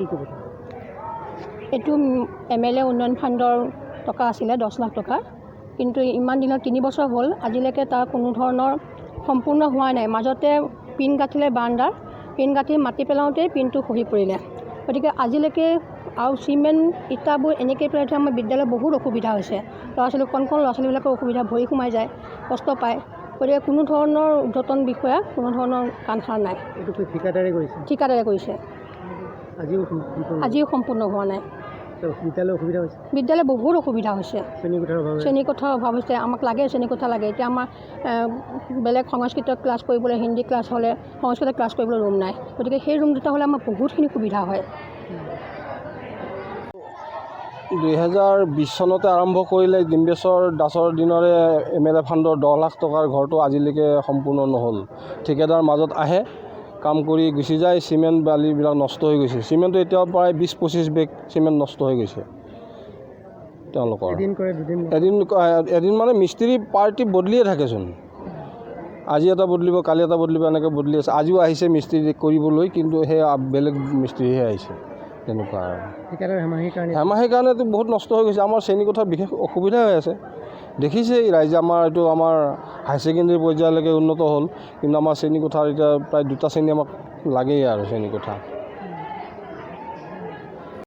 কি ক'ব? এইটো MLA উন্নয়ন ফাণ্ডৰ টকা আছিলে 10 লাখ টকা, কিন্তু ইমান দিনত 3 বছৰ হ'ল আজিলৈকে তাৰ কোনো ধৰণৰ সম্পূৰ্ণ হোৱা নাই। মাজতে পিন গাঁঠিলে বাৰাণ্ডাৰ, পিন গাঁঠি মাটি পেলাওঁতেই পিনটো খহি পৰিলে। গতিকে আজিলৈকে আৰু চিমেণ্ট ইটাবোৰ এনেকৈ পেলাই থৈ আমাৰ বিদ্যালয়ত বহুত অসুবিধা হৈছে। ল'ৰা ছোৱালী কণ ল'ৰা ছোৱালীবিলাকৰ অসুবিধা, ভৰি সোমাই যায়, কষ্ট পায়। গতিকে কোনো ধৰণৰ উৰ্ধ্বতন বিষয়া কোনো ধৰণৰ কাণ সাৰ নাই। এইটো ঠিকাদাৰে কৰিছে? ঠিকাদাৰে কৰিছে। আজিও সম্পূৰ্ণ হোৱা নাই। বিদ্যালয়ৰ অসুবিধা হৈছে? বিদ্যালয় বহুত অসুবিধা হৈছে। শ্ৰেণীকোঠাৰ অভাৱ হৈছে। আমাক লাগে শ্ৰেণীকোঠা লাগে। এতিয়া আমাৰ বেলেগ সংস্কৃত ক্লাছ কৰিবলৈ, হিন্দী ক্লাছ হ'লে সংস্কৃত ক্লাছ কৰিবলৈ ৰুম নাই। গতিকে সেই ৰুম দুটা হ'লে আমাৰ বহুতখিনি সুবিধা হয়। 2020 চনতে আৰম্ভ কৰিলে ডিম্বেশ্বৰ দাসৰ দিনৰে MLA ফাণ্ডৰ 10 লাখ টকাৰ ঘৰটো আজিলৈকে সম্পূৰ্ণ নহ'ল। ঠিকাদাৰ মাজত আহে, কাম কৰি গুচি যায়, চিমেণ্ট বালিবিলাক নষ্ট হৈ গৈছে। চিমেণ্টটো এতিয়াও প্ৰায় 20-25 বেগ চিমেণ্ট নষ্ট হৈ গৈছে তেওঁলোকৰ। এদিন মানে মিস্ত্ৰী পাৰ্টি বদলিয়ে থাকেচোন, আজি এটা বদলিব, কালি এটা বদলিব, এনেকৈ বদলি আছে। আজিও আহিছে মিস্ত্ৰী কৰিবলৈ, কিন্তু সেই বেলেগ মিস্ত্ৰীহে আহিছে। তেনেকুৱা আৰু হেমাহিৰ কাৰণেতো বহুত নষ্ট হৈ গৈছে। আমাৰ শ্ৰেণীকোঠাত বিশেষ অসুবিধা হৈ আছে। দেখিছেই ৰাইজে, এইটো আমাৰ হাই ছেকেণ্ডেৰী পৰ্যায়লৈকে উন্নত হ'ল, কিন্তু আমাৰ শ্ৰেণীকোঠাৰ এতিয়া প্ৰায় 2টা শ্ৰেণী আমাক লাগেই আৰু শ্ৰেণীকোঠা।